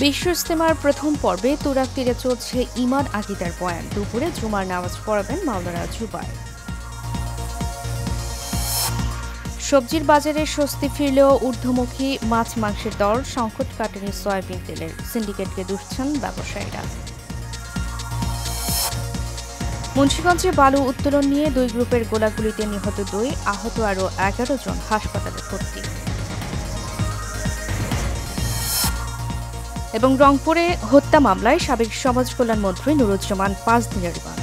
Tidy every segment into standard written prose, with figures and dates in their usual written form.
বিশ্ব ইজতেমার প্রথম পর্বে তুরাগ তীরে চলছে ইমান আকিদার বয়ান। দুপুরে জুমার নামাজ পড়াবেন মাওলানা জুবায়ের। সবজির বাজারে স্বস্তি ফিরলেও ঊর্ধ্বমুখী মাছ মাংসের দর, সংকট কাটেনি সয়াবিন তেলের। সিন্ডিকেটকে দুষছেন ব্যবসায়ীরা। মুন্সিগঞ্জে বালু উত্তোলন নিয়ে দুই গ্রুপের গোলাগুলিতে নিহত 2, আহত আরও 11 জন হাসপাতালে ভর্তি। এবং রংপুরে হত্যা মামলায় সাবেক সমাজ কল্যাণ মন্ত্রী নুরুজ্জামান 5 দিনের রিমান্ড।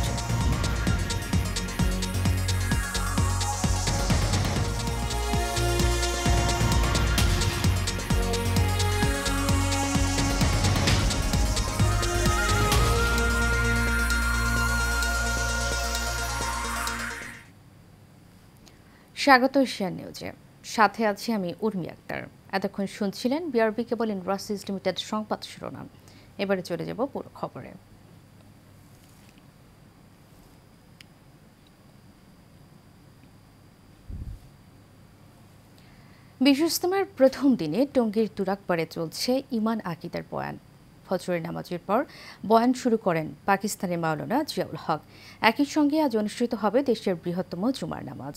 স্বাগত এশিয়ান নিউজে, সাথে আছি আমি উর্মি আক্তার। এতক্ষণ শুনছিলেন বিআরবি কেবল ইন্ডাস্ট্রিজ লিমিটেড সংবাদ শিরোনাম। এবারে চলে যাব পুরো খবরে। বিশ্ব ইজতেমার প্রথম দিনে টঙ্গীর তুরাগপাড়ে চলছে ইমান আকিদার বয়ান। ফজরের নামাজের পর বয়ান শুরু করেন পাকিস্তানের মাওলানা জিয়াউল হক। একই সঙ্গে আজ অনুষ্ঠিত হবে দেশের বৃহত্তম জুমার নামাজ।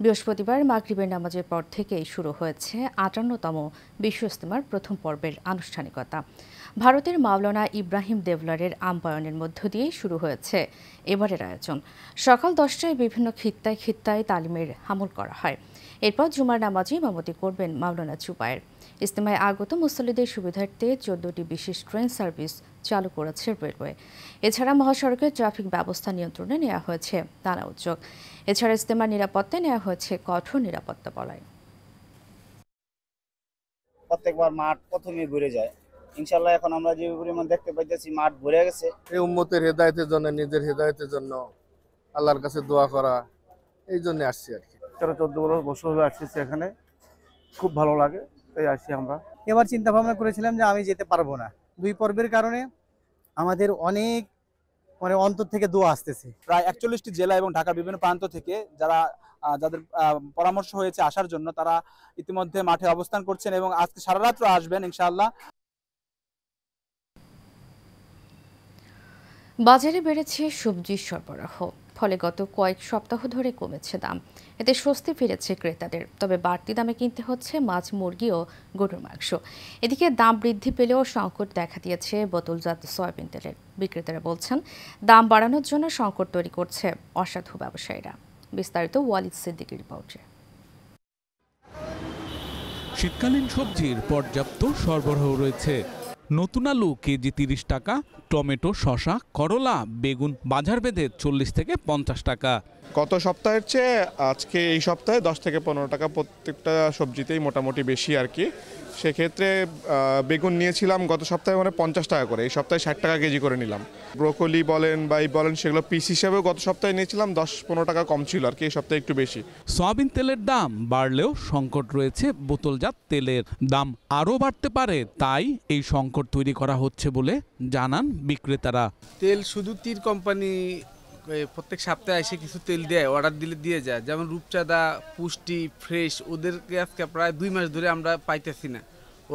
বৃহস্পতিবার মাগরিবের নামাজের পর থেকেই শুরু হয়েছে ৫৮তম বিশ্ব ইজতেমার প্রথম পর্বের আনুষ্ঠানিকতা। ভারতের মাওলানা ইব্রাহিম দেভলারের আহ্বায়নের মধ্য দিয়ে শুরু হয়েছে এবারের আয়োজন। সকাল 10টায় বিভিন্ন খিত্তায় তালিমের আমল করা হয়। এরপর জুমার নামাজে ইমামতি করবেন মাওলানা জুবায়ের। ইজতেমায় আগত মুসল্লিদের সুবিধার্থে 14টি বিশেষ ট্রেন সার্ভিস চালু করেছে রেলওয়ে। এছাড়া মহাসড়কের ট্রাফিক ব্যবস্থা নিয়ন্ত্রণে নেওয়া হয়েছে নানা উদ্যোগ। এছাড়া ইজতেমার নিরাপত্তায় নেওয়া হয়েছে কঠোর নিরাপত্তা বলয়। প্রত্যেকবার মাঠ প্রথমে ভরে যায়, ইনশাআল্লাহ এখন আমরা যে পরিমাণ দেখতে পাইতেছি মাঠ ভরে গেছে। এই উম্মতের হেদায়েতের জন্য, নিজের হেদায়েতের জন্য আল্লাহর কাছে দোয়া করা, এই জন্য আসছি আর কি। 14 বছর হয়ে আসছি এখানে, খুব ভালো লাগে, তাই আসছি আমরা। এবার চিন্তা ভাবনা করেছিলাম যে আমি যেতে পারবো না, 2 পর্বের কারণে আমাদের অনেক অন্তর থেকে দোয়া আসতেছে। প্রায় 41টি জেলা এবং ঢাকার বিভিন্ন প্রান্ত থেকে যাদের পরামর্শ হয়েছে আসার জন্য, তারা ইতিমধ্যে মাঠে অবস্থান করছেন এবং আজকে সারা রাত্র আসবেন ইনশাআল্লাহ। বাজারে বেড়েছে সবজির সরবরাহ, ফলে গত কয়েক সপ্তাহ ধরে কমেছে দাম। এতে স্বস্তি ফিরেছে ক্রেতাদের। তবে বাড়তি দামে কিনতে হচ্ছে মাছ, মুরগি ও গরুর মাংস। এদিকে দাম বৃদ্ধি পেলেও সংকট দেখা দিয়েছে বোতলজাত সয়াবিন তেলের। বিক্রেতারা বলছেন, দাম বাড়ানোর জন্য সংকট তৈরি করছে অসাধু ব্যবসায়ীরা। বিস্তারিত ওয়ালিদ সিদ্দিকীর রিপোর্টে। শীতকালীন সবজির পর্যাপ্ত সরবরাহ রয়েছে। নতুন আলু কেজি 30 টাকা, টমেটো, শসা, করলা, বেগুন বাজার বেঁধে 40 থেকে 50 টাকা। গত সপ্তাহের চেয়ে আজকে এই সপ্তাহে 10 থেকে 15 টাকা প্রত্যেকটা সবজিতেই মোটামুটি বেশি আর কি। সেক্ষেত্রে বেগুন নিয়েছিলাম গত সপ্তাহে 50 টাকা করে, এই সপ্তাহে 60 টাকা কেজি করে নিলাম। ব্রোকলি বলেন বা বলেন, সেগুলো পিস হিসেবেও গত সপ্তাহে নিয়েছিলাম 10-15 টাকা কম ছিল আর কি, এই সপ্তাহে একটু বেশি। সয়াবিন তেলের দাম বাড়লেও সংকট রয়েছে বোতলজাত তেলের। দাম আরও বাড়তে পারে, তাই এই সংকট তৈরি করা হচ্ছে বলে জানান বিক্রেতারা। তেল শুধু তীর কোম্পানি প্রত্যেক সপ্তাহে এসে কিছু তেল দেয়, অর্ডার দিলে দিয়ে যায়। যেমন রূপচাঁদা, পুষ্টি, ফ্রেশ, ওদেরকে আজকে প্রায় 2 মাস ধরে আমরা পাইতেছি না,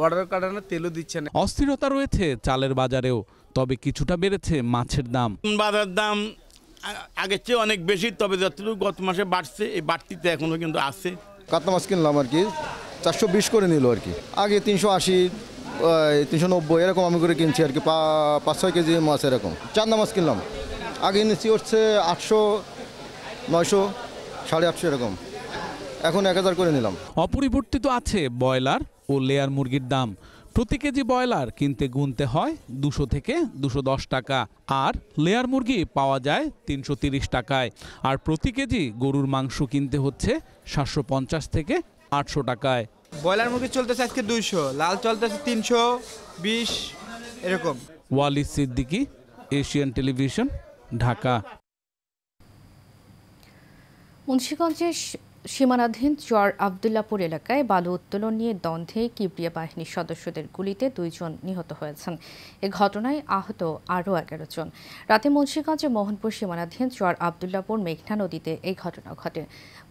অর্ডারের কারণে তেলও দিচ্ছে না। অস্থিরতা রয়েছে চালের বাজারেও, তবে কিছুটা বেড়েছে মাছের দাম। বাজার দাম আগের চেয়ে অনেক বেশি, তবে যতটুকু গত মাসে বাড়ছে, এই বাড়তিতে এখনো কিন্তু আছে। কাতলা মাছ কিনলাম আর কি, 420 করে নিল আর কি। আগে 380, 390 এরকম আমি করে কিনছি আর কি, 5-6 কেজি মাছ এরকম। চান্দা মাছ কিনলাম, আগে নিচ্ছি হচ্ছে 800, 900, 850 এরকম, এখন 1000 করে নিলাম। অপরিবর্তিত আছে ব্রয়লার ও লেয়ার মুরগির দাম। প্রতি কেজি ব্রয়লার কিনতে গুনতে হয় 200 থেকে 210 টাকা, আর লেয়ার মুরগি পাওয়া যায় 330 টাকায়। আর প্রতি কেজি গরুর মাংস কিনতে হচ্ছে 750 থেকে 800 টাকায়। ব্রয়লার মুরগি চলতেছে আজকে 200, লাল চলতেছে 320 এরকম। Walid Siddiqui, Asian Television, Dhaka. মুন্সিগঞ্জের সীমানাধীন চর আবদুল্লাপুর এলাকায় বালু উত্তোলন নিয়ে দ্বন্দ্বে কিবরিয়া বাহিনীর সদস্যদের গুলিতে 2 জন নিহত হয়েছেন। এ ঘটনায় আহত আরও 11 জন। রাতে মুন্সিগঞ্জে মোহনপুর সীমানাধীন চর আবদুল্লাপুর মেঘনা নদীতে এই ঘটনা ঘটে।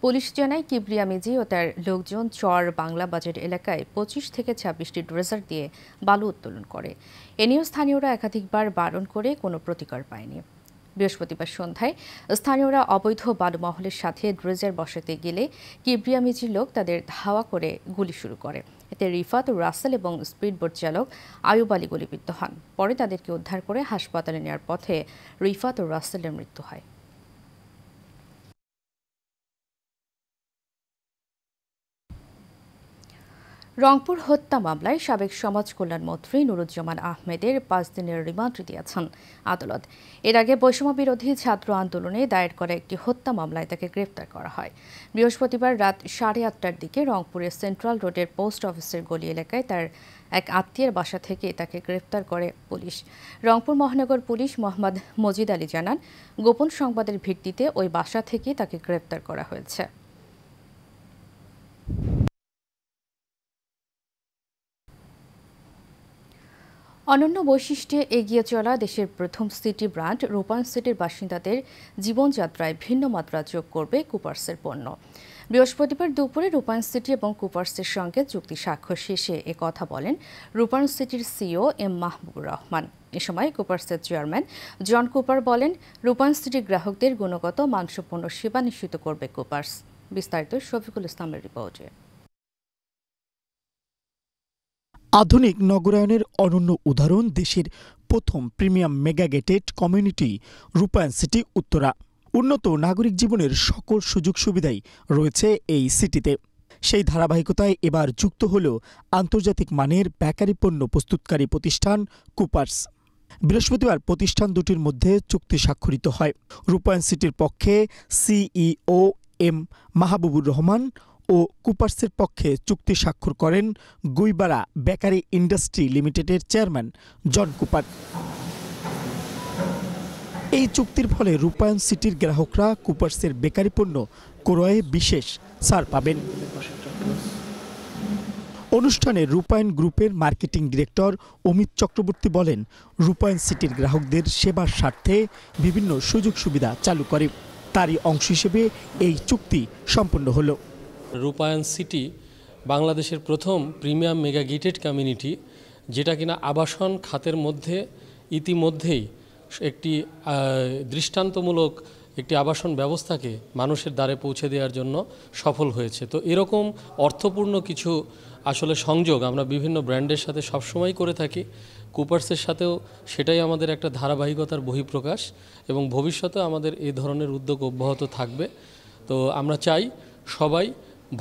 পুলিশ জানায় কিবরিয়া মিজি ও তার লোকজন চর বাংলা বাজার এলাকায় 25 থেকে 26টি ড্রেজার দিয়ে বালু উত্তোলন করে। এ নিয়ে স্থানীয়রা একাধিকবার বারণ করে কোনো প্রতিকার পায়নি। বৃহস্পতিবার সন্ধ্যায় স্থানীয়রা অবৈধ বালু মহলের সাথে ড্রেজার বসাতে গেলে কিবরিয়া মিজির লোক তাদের ধাওয়া করে গুলি শুরু করে। এতে রিফাত, রাসেল এবং স্পিডবোট চালক আয়ুব আলী গুলিবিদ্ধ হন। পরে তাদেরকে উদ্ধার করে হাসপাতালে নেওয়ার পথে রিফাত ও রাসেলের মৃত্যু হয়। রংপুর হত্যা মামলায় সাবেক সমাজ কল্যাণ মন্ত্রী নুরুজ্জামান আহমেদের 5 দিনের রিমান্ড দিয়েছেন আদালত। এর আগে বৈষম্য বিরোধী ছাত্র আন্দোলনে দায়ের করা একটি হত্যা মামলায় তাকে গ্রেফতার করা হয়। বৃহস্পতিবার রাত 8:30টার দিকে রংপুরের সেন্ট্রাল রোডের পোস্ট অফিসের গলি এলাকায় তার এক আত্মীয়ের বাসা থেকে তাকে গ্রেফতার করে পুলিশ। রংপুর মহানগর পুলিশ মোহাম্মদ মজিদ আলী জানান, গোপন সংবাদের ভিত্তিতে ওই বাসা থেকে তাকে গ্রেফতার করা হয়েছে। অনন্য বৈশিষ্ট্যে এগিয়ে চলা দেশের প্রথম সিটি ব্র্যান্ড রূপায়ণ সিটির বাসিন্দাদের জীবনযাত্রায় ভিন্ন মাত্রা যোগ করবে কুপার্সের পণ্য। বৃহস্পতিবার দুপুরে রূপায়ণ সিটি এবং কুপার্সের সঙ্গে চুক্তি স্বাক্ষর শেষে কথা বলেন রূপায়ণ সিটির সিইও এম মাহবুবুর রহমান। এ সময় কুপার্সের চেয়ারম্যান জন কুপার বলেন, রূপায়ণ সিটির গ্রাহকদের গুণগত মানসম্পন্ন সেবা নিশ্চিত করবে কুপার্স। বিস্তারিত শফিকুল ইসলামের রিপোর্টে। আধুনিক নগরায়নের অনন্য উদাহরণ দেশের প্রথম প্রিমিয়াম মেগা গেটেড কমিউনিটি রূপায়ণ সিটি উত্তরা। উন্নত নাগরিক জীবনের সকল সুযোগ সুবিধাই রয়েছে এই সিটিতে। সেই ধারাবাহিকতায় এবার যুক্ত হল আন্তর্জাতিক মানের বেকারি পণ্য প্রস্তুতকারী প্রতিষ্ঠান কুপার্স। বৃহস্পতিবার প্রতিষ্ঠান দুটির মধ্যে চুক্তি স্বাক্ষরিত হয়। রূপায়ণ সিটির পক্ষে সিইও এম মাহবুবুর রহমান ও কুপার্সের পক্ষে চুক্তি স্বাক্ষর করেন গুইবারা বেকারি ইন্ডাস্ট্রি লিমিটেডের চেয়ারম্যান জন কুপার। এই চুক্তির ফলে রূপায়ণ সিটির গ্রাহকরা কুপার্সের বেকারি পণ্য ক্রয়ে বিশেষ ছাড় পাবেন। অনুষ্ঠানে রূপায়ণ গ্রুপের মার্কেটিং ডিরেক্টর অমিত চক্রবর্তী বলেন, রূপায়ণ সিটির গ্রাহকদের সেবার স্বার্থে বিভিন্ন সুযোগ সুবিধা চালু করে। তারই অংশ হিসেবে এই চুক্তি সম্পন্ন হলো। রূপায়ণ সিটি বাংলাদেশের প্রথম প্রিমিয়াম মেগা গেটেড কমিউনিটি, যেটা কিনা আবাসন খাতের মধ্যে ইতিমধ্যেই একটি দৃষ্টান্তমূলক একটি আবাসন ব্যবস্থাকে মানুষের দ্বারে পৌঁছে দেওয়ার জন্য সফল হয়েছে। তো এরকম অর্থপূর্ণ কিছু আসলে সংযোগ আমরা বিভিন্ন ব্র্যান্ডের সাথে সবসময় করে থাকি। কুপার্সের সাথেও সেটাই আমাদের একটা ধারাবাহিকতার বহিঃপ্রকাশ এবং ভবিষ্যতে আমাদের এই ধরনের উদ্যোগ অব্যাহত থাকবে। তো আমরা চাই সবাই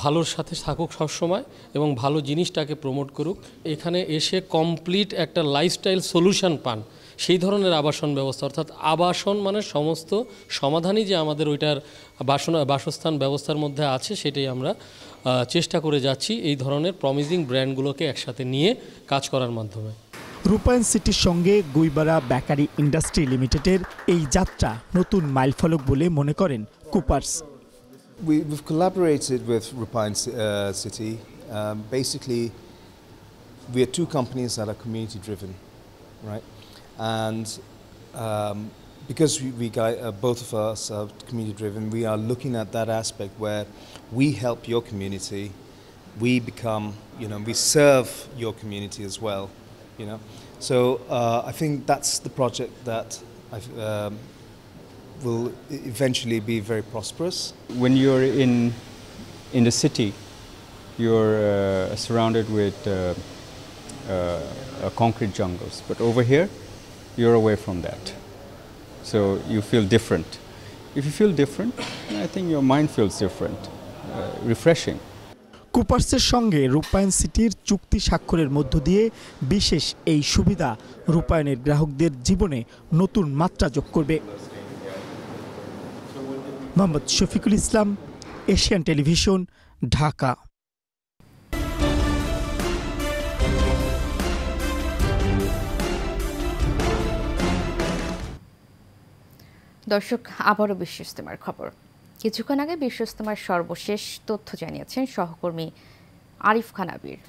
ভালোর সাথে থাকুক সবসময় এবং ভালো জিনিসটাকে প্রমোট করুক। এখানে এসে কমপ্লিট একটা লাইফস্টাইল সলিউশন পান, সেই ধরনের আবাসন ব্যবস্থা, অর্থাৎ আবাসন মানে সমস্ত সমাধানই যে আমাদের ওইটার বাসস্থান ব্যবস্থার মধ্যে আছে, সেটাই আমরা চেষ্টা করে যাচ্ছি এই ধরনের প্রমিজিং ব্র্যান্ডগুলোকে একসাথে নিয়ে কাজ করার মাধ্যমে। রূপায়ণ সিটির সঙ্গে গুইবারা বেকারি ইন্ডাস্ট্রি লিমিটেডের এই যাত্রা নতুন মাইলফলক বলে মনে করেন Cooper's. We've collaborated with Rupine City. Basically, we are two companies that are community driven, right? And because both of us are community driven, we are looking at that aspect where we help your community, we become, we serve your community as well, So I think that's the project that will eventually be very prosperous. When you're in the city, you're surrounded with concrete jungles, but over here you're away from that, so you feel different. If you feel different, I think your mind feels different, refreshing. কুপার্সের সঙ্গে রূপায়ণ সিটির চুক্তি স্বাক্ষরের মধ্য দিয়ে বিশেষ এই সুবিধা রূপায়ণের গ্রাহকদের জীবনে নতুন মাত্রা যোগ করবে। Mohammad Shafiqul Islam, Asian Television, Dhaka. দর্শক, আবারও বিশ্ব ইজতেমার খবর। কিছুক্ষণ আগে বিশ্ব ইজতেমার সর্বশেষ তথ্য জানিয়েছেন সহকর্মী আরিফ খান আবির।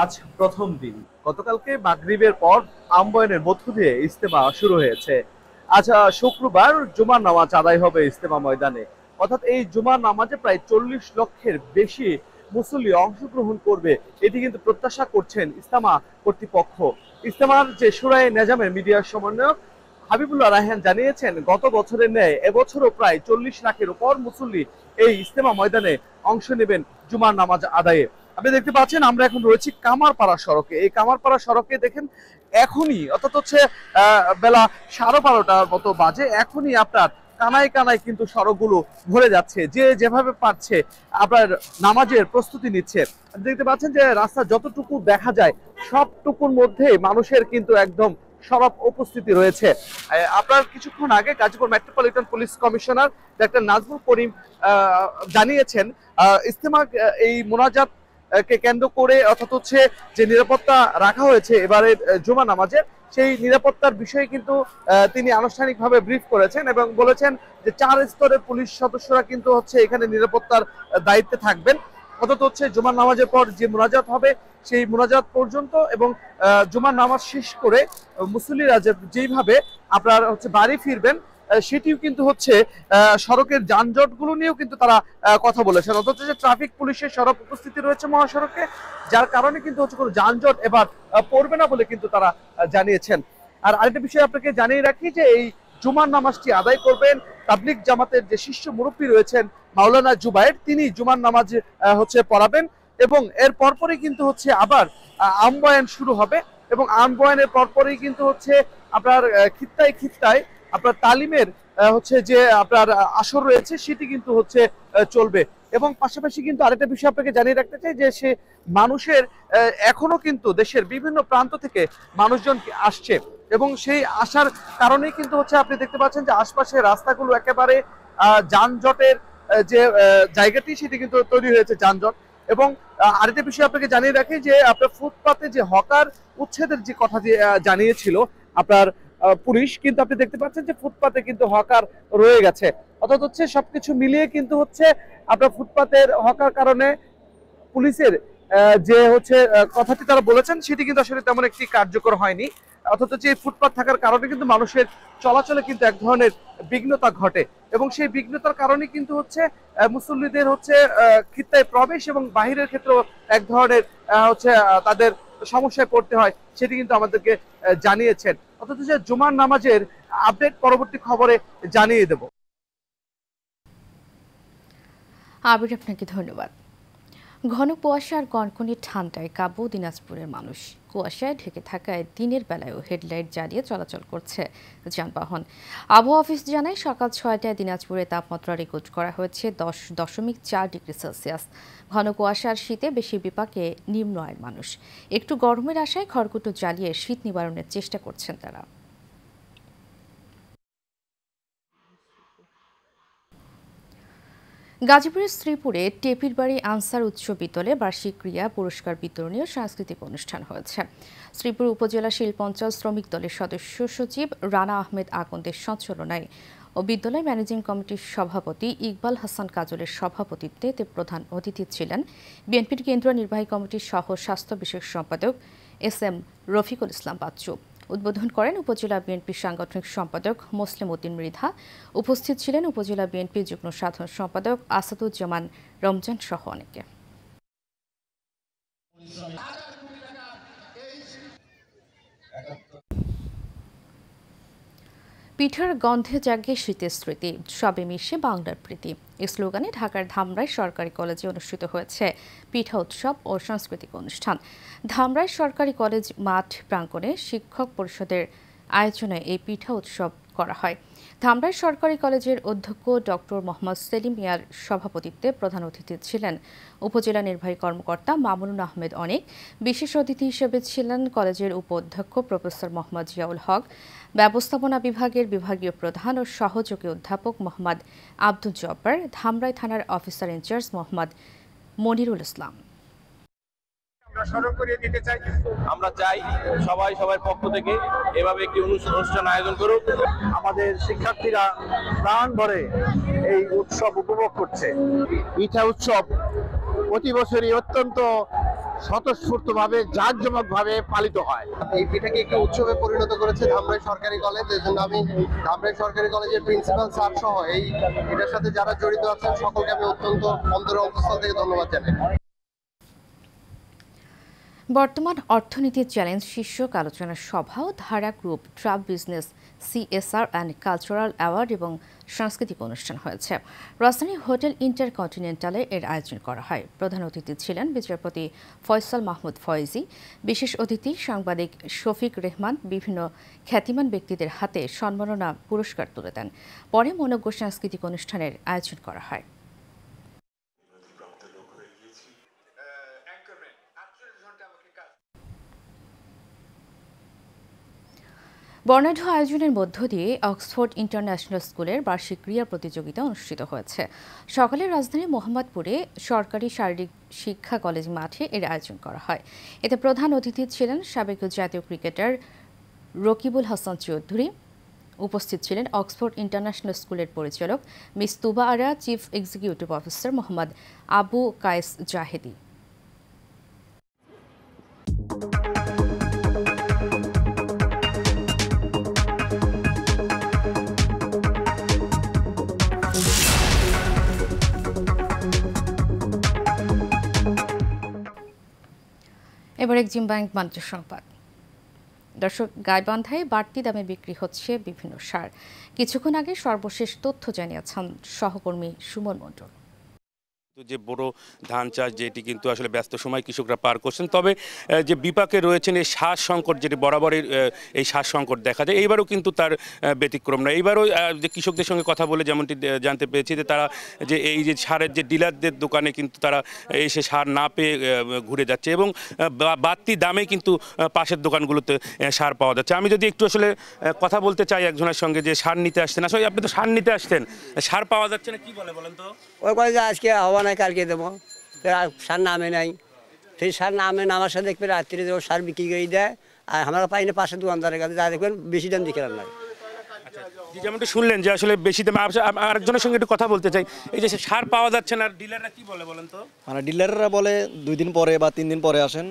আজ প্রথম দিন, গতকালকে মাগরিবের পর আম্বয়নের মধ্য দিয়ে ইজতেমা শুরু হয়েছে। আজ শুক্রবার জুমার নামাজ আদায় হবে ইজতেমা ময়দানে। অর্থাৎ এই জুমার নামাজে প্রায় 40 লক্ষের বেশি মুসল্লি অংশগ্রহণ করবে, এটি কিন্তু প্রত্যাশা করছেন ইজতেমা কর্তৃপক্ষ। ইজতেমার যে শুরায়ে নেজামের মিডিয়া সমন্বয়ক হাবিবুল্লাহ রায়হান জানিয়েছেন, গত বছরের ন্যায় এবছরও প্রায় 40 লাখের উপর মুসল্লি এই ইজতেমা ময়দানে অংশ নেবেন জুমার নামাজ আদায়ে। আপনি দেখতে পাচ্ছেন আমরা এখন রয়েছি কামারপাড়া সড়কে। এই কামারপাড়া সড়কে দেখেন এখনই, অর্থাৎ হচ্ছে বেলা 12:30টার মতো বাজে, এখনই আপনার কানায় কানায় কিন্তু সড়কগুলো ভরে যাচ্ছে, যে যেভাবে পারছে আপনার নামাজের প্রস্তুতি নিচ্ছে। দেখতে পাচ্ছেন যে রাস্তা যতটুকু দেখা যায় সবটুকুর মধ্যে মানুষের কিন্তু একদম সরব উপস্থিতি রয়েছে। আপনার কিছুক্ষণ আগে Gazipur metropolitan police commissioner doctor Nazmul Karim জানিয়েছেন, ইজতেমা এই মোনাজাত কে কেন্দ্র করে অর্থাৎ হচ্ছে যে নিরাপত্তা রাখা হয়েছে এবারে জুমা নামাজের, সেই নিরাপত্তার বিষয়ে কিন্তু তিনি আনুষ্ঠানিকভাবে ব্রিফ করেছেন এবং বলেছেন যে 4 স্তরের পুলিশ সদস্যরা কিন্তু হচ্ছে এখানে নিরাপত্তার দায়িত্বে থাকবেন। অর্থাৎ হচ্ছে জুমার নামাজের পর যে মোনাজাত হবে সেই মোনাজাত পর্যন্ত এবং জুমার নামাজ শেষ করে মুসল্লিরা যেইভাবে আপনার হচ্ছে বাড়ি ফিরবেন সেটিও কিন্তু হচ্ছে সড়কের যানজটগুলো নিয়েও কিন্তু তারা কথা বলেছেন। অথচ যে ট্রাফিক পুলিশের সড়ক উপস্থিতি রয়েছে মহাসড়কে, যার কারণে কিন্তু হচ্ছে কোনো যানজট এবার পড়বে না বলে কিন্তু তারা জানিয়েছেন। আর আরেকটা বিষয় আপনাকে জানিয়ে রাখি যে এই জুমার নামাজটি আদায় করবেন তাবলিগ জামাতের যে শীর্ষ মুরব্বী রয়েছেন মাওলানা জুবায়ের, তিনি জুমার নামাজ হচ্ছে পড়াবেন এবং এর পরপরই কিন্তু হচ্ছে আবার আমবয়ান শুরু হবে এবং আমবয়ানের পরপরই কিন্তু হচ্ছে আপনার খিত্তায় খিত্তায় আপনার তালিমের হচ্ছে যে আপনার আসর রয়েছে সেটি কিন্তু হচ্ছে চলবে। এবং পাশাপাশি কিন্তু আরেকটা বিষয় আপনাকে জানিয়ে রাখতে চাই যে সে মানুষের এখনো কিন্তু দেশের বিভিন্ন প্রান্ত থেকে মানুষজন আসছে এবং সেই আসার কারণেই কিন্তু হচ্ছে আপনি দেখতে পাচ্ছেন যে আশপাশের রাস্তাগুলো একেবারে যানজটের যে জায়গাটি সেটি কিন্তু তৈরি হয়েছে যানজট। এবং আরেকটা বিষয় আপনাকে জানিয়ে রাখি যে আপনার ফুটপাতে যে হকার উচ্ছেদের যে কথা যে জানিয়েছিল আপনার পুলিশ, কিন্তু আপনি দেখতে পাচ্ছেন যে ফুটপাতে কিন্তু হকার রয়ে গেছে। অর্থাৎ হচ্ছে সবকিছু মিলিয়ে কিন্তু হচ্ছে আপনার ফুটপাতের হকার কারণে পুলিশের যে হচ্ছে কথাটি তারা বলেছেন সেটি কিন্তু আসলে তেমন একটি কার্যকর হয়নি। অর্থাৎ হচ্ছে এই ফুটপাত থাকার কারণে কিন্তু মানুষের চলাচলে কিন্তু এক ধরনের বিঘ্নতা ঘটে এবং সেই বিঘ্নতার কারণে কিন্তু হচ্ছে মুসল্লিদের হচ্ছে খিত্তায় প্রবেশ এবং বাহিরের ক্ষেত্রেও এক ধরনের হচ্ছে তাদের সমস্যায় পড়তে হয়, সেটি কিন্তু আমাদেরকে জানিয়েছেন। অর্থাৎ যে জুমার নামাজের আপডেট পরবর্তী খবরে জানিয়ে দেব। আবির, আপনাকে ধন্যবাদ। ঘন কুয়াশা আর কনকনে ঠান্ডায় কাবু দিনাজপুরের মানুষ। কুয়াশায় ঢেকে থাকায় দিনের বেলায়ও হেডলাইট জ্বালিয়ে চলাচল করছে যানবাহন। আবহাওয়া অফিস জানায় সকাল 6টায় দিনাজপুরে তাপমাত্রা রেকর্ড করা হয়েছে 10.4 ডিগ্রি সেলসিয়াস। ঘন কুয়াশার শীতে বেশি বিপাকে নিম্ন আয়ের মানুষ। একটু গরমের আশায় খড়কুটো জ্বালিয়ে শীত নিবারণের চেষ্টা করছেন তারা। গাজীপুরের শ্রীপুরে টেপির বাড়ি আনসার উচ্চ বিদ্যালয়ে বার্ষিক ক্রীড়া পুরস্কার বিতরণী ও সাংস্কৃতিক অনুষ্ঠান হয়েছে। শ্রীপুর উপজেলা শিল্পাঞ্চল শ্রমিক দলের সদস্য সচিব রানা আহমেদ আকন্দের সঞ্চালনায় ও বিদ্যালয় ম্যানেজিং কমিটির সভাপতি ইকবাল হাসান কাজলের সভাপতিত্বে এতে প্রধান অতিথি ছিলেন বিএনপির কেন্দ্রীয় নির্বাহী কমিটির সহ স্বাস্থ্য বিষয়ক সম্পাদক এস.এম. রফিকুল ইসলাম বাচ্চু। উদ্বোধন করেন উপজেলা বিএনপির সাংগঠনিক সম্পাদক মুসলিম উদ্দিন মৃধা। উপস্থিত ছিলেন উপজেলা বিএনপির যুগ্ম সাধারণ সম্পাদক আসাদুজ্জামান রমজান সহ অনেকে। পিঠার গন্ধে জাগে শীতের স্মৃতি, সবে মিশে বাংলার প্রীতি। এই স্লোগানে ঢাকার ধামরাই সরকারি কলেজে অনুষ্ঠিত হয়েছে পিঠা উৎসব ও সাংস্কৃতিক অনুষ্ঠান। ধামরাই সরকারি কলেজ মাঠ প্রাঙ্গণে শিক্ষক পরিষদের আয়োজনে এই পিঠা উৎসব করা হয়। ধামরাই সরকারি কলেজের অধ্যক্ষ ডক্টর মোহাম্মদ সেলিম মিয়ার সভাপতিত্বে প্রধান অতিথি ছিলেন উপজেলা নির্বাহী কর্মকর্তা মামুনুল আহমেদ অনেক। বিশেষ অতিথি হিসেবে ছিলেন কলেজের উপাধ্যক্ষ প্রফেসর মোহাম্মদ জিয়াউল হক, ব্যবস্থাপনা বিভাগের বিভাগীয় প্রধান ও সহযোগী অধ্যাপক মোহাম্মদ আব্দুল জব্বার, ধামরাই থানার অফিসার ইনচার্জ মোহাম্মদ মনিরুল ইসলাম। আমরা স্মরণ করিয়ে দিতে চাই। আমরা চাই সবাই সবার পক্ষ থেকে এভাবে একটি অনুষ্ঠান আয়োজন করুক। আমাদের শিক্ষার্থীরা প্রাণ ভরে এই উৎসব উপভোগ করছে। পিঠা উৎসব প্রতি বছরই অত্যন্ত স্বতঃস্ফূর্তভাবে জাঁকজমকভাবে পালিত হয়। এই পিঠাকে একটি উৎসবে পরিণত করেছে ধামরাই সরকারি কলেজ। এই জন্য আমি ধামরাই সরকারি কলেজের প্রিন্সিপাল স্যার সহ এটার সাথে যারা জড়িত আছেন সকলকে আমি অত্যন্ত অন্তরের অন্তঃস্থল থেকে ধন্যবাদ জানাই। বর্তমান অর্থনীতির চ্যালেঞ্জ শীর্ষক আলোচনা সভা ও ধারা গ্রুপ ট্রাভ business CSR and cultural award এবং সাংস্কৃতিক অনুষ্ঠান হয়েছে। রাজধানী হোটেল ইন্টারকন্টিনেন্টালে এর আয়োজন করা হয়। প্রধান অতিথি ছিলেন বিচারপতি ফয়সাল মাহমুদ ফয়েজি। বিশেষ অতিথি সাংবাদিক শফিক রেহমান বিভিন্ন খ্যাতিমান ব্যক্তিদের হাতে সম্মাননা পুরস্কার তুলে দেন। পরে মনোজ্ঞ সাংস্কৃতিক অনুষ্ঠানের আয়োজন করা হয়। বর্ণাঢ্য আয়োজনের মধ্য দিয়ে অক্সফোর্ড ইন্টারন্যাশনাল স্কুলের বার্ষিক ক্রীড়া প্রতিযোগিতা অনুষ্ঠিত হয়েছে। সকালে রাজধানীর মোহাম্মদপুরে সরকারি শারীরিক শিক্ষা কলেজ মাঠে এর আয়োজন করা হয়। এতে প্রধান অতিথি ছিলেন সাবেক জাতীয় ক্রিকেটার রকিবুল হাসান চৌধুরী। উপস্থিত ছিলেন অক্সফোর্ড ইন্টারন্যাশনাল স্কুলের পরিচালক Miss Tuba Ara, chief executive officer Mohammad Abu Kayes Zahedi. এবার এক্সিম ব্যাংক বাণিজ্য সংবাদ। দর্শক, গাইবান্ধায় বাড়তি দামে বিক্রি হচ্ছে বিভিন্ন সার। কিছুক্ষণ আগে সর্বশেষ তথ্য জানিয়েছেন সহকর্মী সুমন মণ্ডল। যে বড় ধান চাষ যেটি কিন্তু আসলে ব্যস্ত সময় কৃষকরা পার করছেন, তবে যে বিপাকে রয়েছেন এই সার সংকট, যেটি বরাবরই এই সার সংকট দেখা যায়, এইবারও কিন্তু তার ব্যতিক্রম না। এইবারও যে কৃষকদের সঙ্গে কথা বলে যেমনটি জানতে পেরেছি যে তারা যে এই যে সারের যে ডিলারদের দোকানে কিন্তু তারা এসে সার না পেয়ে ঘুরে যাচ্ছে এবং বাড়তি দামে কিন্তু পাশের দোকানগুলোতে সার পাওয়া যাচ্ছে। আমি যদি একটু আসলে কথা বলতে চাই একজনের সঙ্গে যে সার নিতে আসছেন, আসলে আপনি তো সার নিতে আসছেন, সার পাওয়া যাচ্ছে না, কি বলেন তো? ওই করে যে আজকে হওয়া নাই, কালকে দেবো, সার নামে নাই, সেই সার নামে নামার সাথে দেখবে রাত্রি দেবো, সার বিক্রি করে দেয়। আর আমরা পাই না পাশে দোকানদারের কাছে, যা দেখবেন বেশি দাম দেখে রান্না। যেমনটি শুনলেন যে আসলে বেশি দামে। আরেকজনের সঙ্গে একটু কথা বলতে চাই, এই যে সার পাওয়া যাচ্ছে না, ডিলাররা কি বলেন তো? মানে ডিলাররা বলে 2 দিন পরে বা 3 দিন পরে আসেন,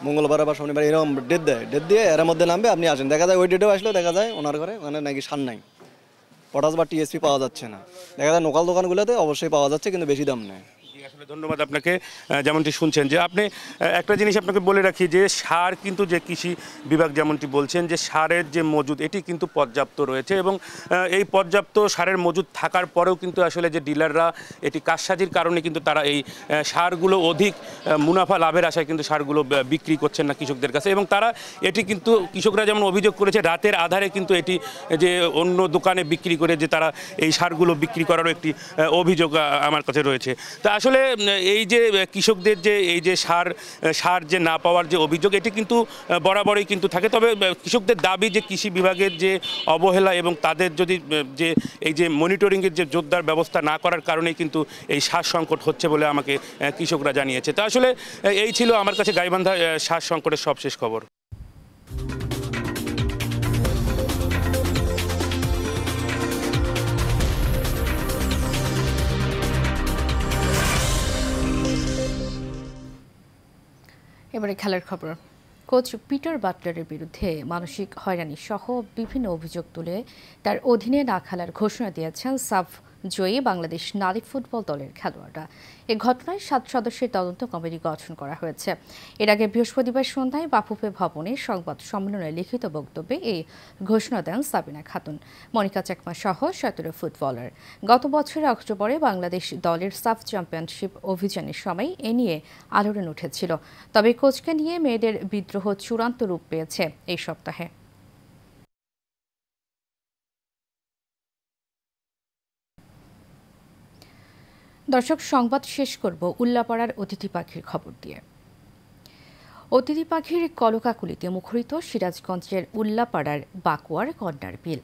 মঙ্গলবার বা শনিবার এরকম ডেট দেয়। ডেট দিয়ে এর মধ্যে নামবে, আপনি আসেন। দেখা যায় ওই ডেটেও আসলেও দেখা যায় ওনার ঘরে মানে নাকি সার নাই, পটাশ বা টিএসপি পাওয়া যাচ্ছে না। দেখা যায় লোকাল দোকানগুলোতে অবশ্যই পাওয়া যাচ্ছে, কিন্তু বেশি দাম নেয়। আসলে ধন্যবাদ আপনাকে। যেমনটি শুনছেন যে আপনি একটা জিনিস আপনাকে বলে রাখি যে সার কিন্তু যে কৃষি বিভাগ যেমনটি বলছেন যে সারের যে মজুদ এটি কিন্তু পর্যাপ্ত রয়েছে এবং এই পর্যাপ্ত সারের মজুদ থাকার পরেও কিন্তু আসলে যে ডিলাররা এটি কারসাজির কারণে কিন্তু তারা এই সারগুলো অধিক মুনাফা লাভের আশায় কিন্তু সারগুলো বিক্রি করছেন না কৃষকদের কাছে। এবং তারা এটি কিন্তু কৃষকরা যেমন অভিযোগ করেছে রাতের আধারে কিন্তু এটি যে অন্য দোকানে বিক্রি করে যে তারা এই সারগুলো বিক্রি করারও একটি অভিযোগ আমার কাছে রয়েছে। তা আসলে এই যে কৃষকদের যে এই যে সার যে না পাওয়ার যে অভিযোগ এটি কিন্তু বরাবরই কিন্তু থাকে। তবে কৃষকদের দাবি যে কৃষি বিভাগের যে অবহেলা এবং তাদের যদি যে এই যে মনিটরিংয়ের যে জোরদার ব্যবস্থা না করার কারণেই কিন্তু এই সার সংকট হচ্ছে বলে আমাকে কৃষকরা জানিয়েছে। তা আসলে এই ছিল আমার কাছে গাইবান্ধা সার সংকটের সবশেষ খবর। এবারে খেলার খবর। কোচ পিটার বাটলারের বিরুদ্ধে মানসিক হয়রানি সহ বিভিন্ন অভিযোগ তুলে তার অধীনে না খেলার ঘোষণা দিয়েছেন সাফ জয়ী বাংলাদেশ নারী ফুটবল দলের খেলোয়াড়রা। এ ঘটনায় 7 সদস্যের তদন্ত কমিটি গঠন করা হয়েছে। এর আগে বৃহস্পতিবার সন্ধ্যায় বাফুফে ভবনে সংবাদ সম্মেলনে লিখিত বক্তব্যে এই ঘোষণা দেন সাবিনা খাতুন, মনিকা চাকমা সহ 17 ফুটবলার। গত বছরের অক্টোবরে বাংলাদেশ দলের সাফ চ্যাম্পিয়নশিপ অভিযানের সময় এ নিয়ে আলোড়ন উঠেছিল। তবে কোচকে নিয়ে মেয়েদের বিদ্রোহ চূড়ান্ত রূপ পেয়েছে এই সপ্তাহে। দর্শক, সংবাদ শেষ করব উল্লাপাড়ার অতিথি পাখির খবর দিয়ে। অতিথি পাখির কলকাকুলিতে মুখরিত সিরাজগঞ্জের উল্লাপাড়ার বাকুয়ার কন্যার বিল।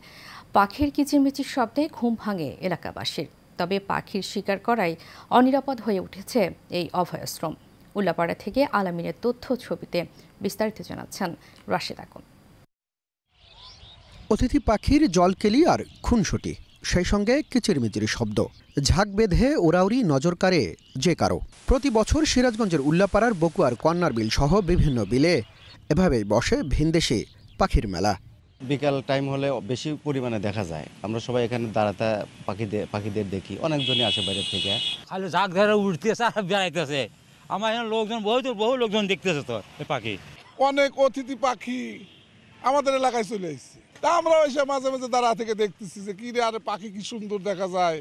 পাখির কিচিরমিচির শব্দে ঘুম ভাঙে এলাকাবাসীর। তবে পাখির শিকার করাই অনিরাপদ হয়ে উঠেছে এই অভয়াশ্রম। উল্লাপাড়া থেকে আলামিনের তথ্য ছবিতে বিস্তারিত জানাচ্ছেন রাশেদ আকুন। অতিথি পাখির জলকেলি আর খুনসুটি, সেই সঙ্গে কিচিরমিচির শব্দ, ঝাঁক বেঁধে ওরাউরি নজর কাড়ে যে কারো। প্রতি বছর সিরাজগঞ্জের উল্লাপাড়ার বকুয়ার কন্যার বিল সহ বিভিন্ন বিলে এভাবেই বসে ভিনদেশি পাখির মেলা। বিকাল টাইম হলে বেশি পরিমাণে দেখা যায়। আমরা সবাই এখানে দাঁড়াতে পাখিদের দেখি, অনেকজনই আসে বাইরের থেকে। খালি ঝাঁক ধরে উঠতেছে আর বেড়াইতেছে। আমার এখানে লোকজন বহু লোকজন দেখতেছে তো এই পাখি। অনেক অতিথি পাখি আমাদের এলাকায় চলে এসেছে, তা আমরা এসে মাঝে মাঝে দাঁড়া থেকে দেখতেছি যে কি রে, আরে পাখি কি সুন্দর দেখা যায়।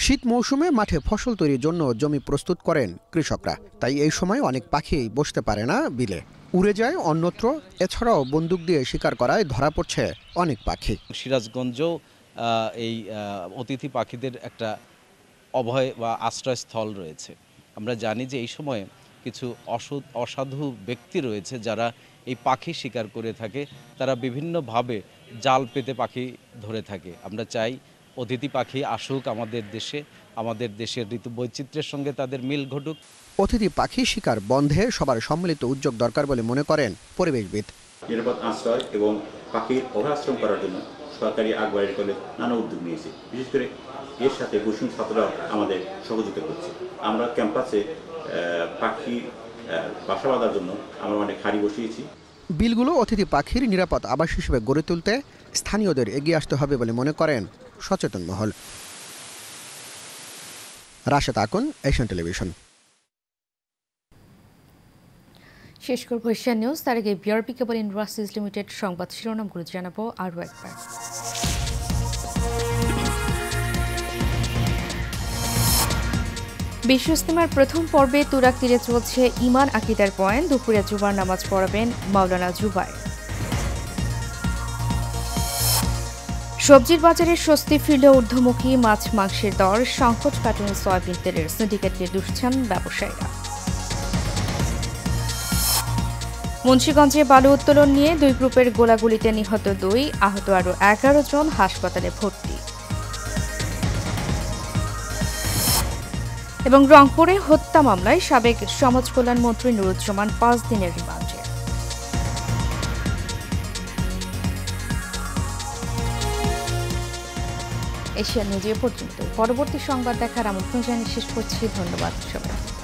শীত মৌসুমে মাঠে ফসল তৈরির জন্য জমি প্রস্তুত করেন কৃষকরা, তাই এই সময় অনেক পাখি বসতে পারে না বিলে, উড়ে যায় অন্যত্র। এছাড়াও বন্দুক দিয়ে শিকার করায় ধরা পড়ছে অনেক পাখি। সিরাজগঞ্জেও এই অতিথি পাখিদের একটা অভয় বা আশ্রয়স্থল রয়েছে। আমরা জানি যে এই সময়ে কিছু অসাধু ব্যক্তি রয়েছে যারা এই পাখি শিকার করে থাকে, তারা বিভিন্নভাবে জাল পেতে পাখি ধরে থাকে। আমরা চাই অতিথি পাখি আসুক আমাদের দেশে, আমাদের দেশের ঋতু বৈচিত্র্যের সঙ্গে তাদের মিল ঘটুক। অতিথি পাখি শিকার বন্ধে সবার সম্মিলিত উদ্যোগ দরকার বলে মনে করেন পরিবেশবিদ। নিরাপদ আশ্রয় এবং পাখির অভয়াশ্রম করার জন্য সরকারি আগবাড়ির কলেজ নানা উদ্যোগ নিয়েছে। বিশেষ করে এর সাথে কুসুম ছাত্ররাও আমাদের সহযোগিতা করছে। আমরা ক্যাম্পাসে পাখি বাসা বাঁধার জন্য আমরা অনেক হাড়ি বসিয়েছি। বিলগুলো অতিথি পাখির নিরাপদ আবাস হিসেবে গড়ে তুলতে স্থানীয়দের এগিয়ে আসতে হবে বলে মনে করেন সচেতন মহল। Rashed Akun, Asian Television. শেষ করব এশিয়ান নিউজ। তার আগে বিআরপি কেবল ইন্ডাস্ট্রিজ লিমিটেড সংবাদ শিরোনামগুলো জানাবো আরও একবার। বিশ্ব ইজতেমার প্রথম পর্বে তুরাগ তীরে চলছে ইমান আকিদার পয়েন্ট। দুপুরে জুমার নামাজ পড়াবেন মাওলানা জুবায়ের। সবজির বাজারে স্বস্তি ফিরলেও ঊর্ধ্বমুখী মাছ মাংসের দর, সংকট কাটানো সয়াবিন তেলের সিন্ডিকেটকে দুষছেন ব্যবসায়ীরা। মুন্সিগঞ্জে বালু উত্তোলন নিয়ে 2 গ্রুপের গোলাগুলিতে নিহত 2, আহত আরও 11 জন হাসপাতালে ভর্তি। এবং রংপুরে হত্যা মামলায় সাবেক সমাজ কল্যাণ মন্ত্রী নুরুজ্জামান 5 দিনের রিমান্ডে। এশিয়ান নিউজ পর্যন্ত। পরবর্তী সংবাদ দেখার আমন্ত্রণ জানিয়ে শেষ করছি। ধন্যবাদ সবাই।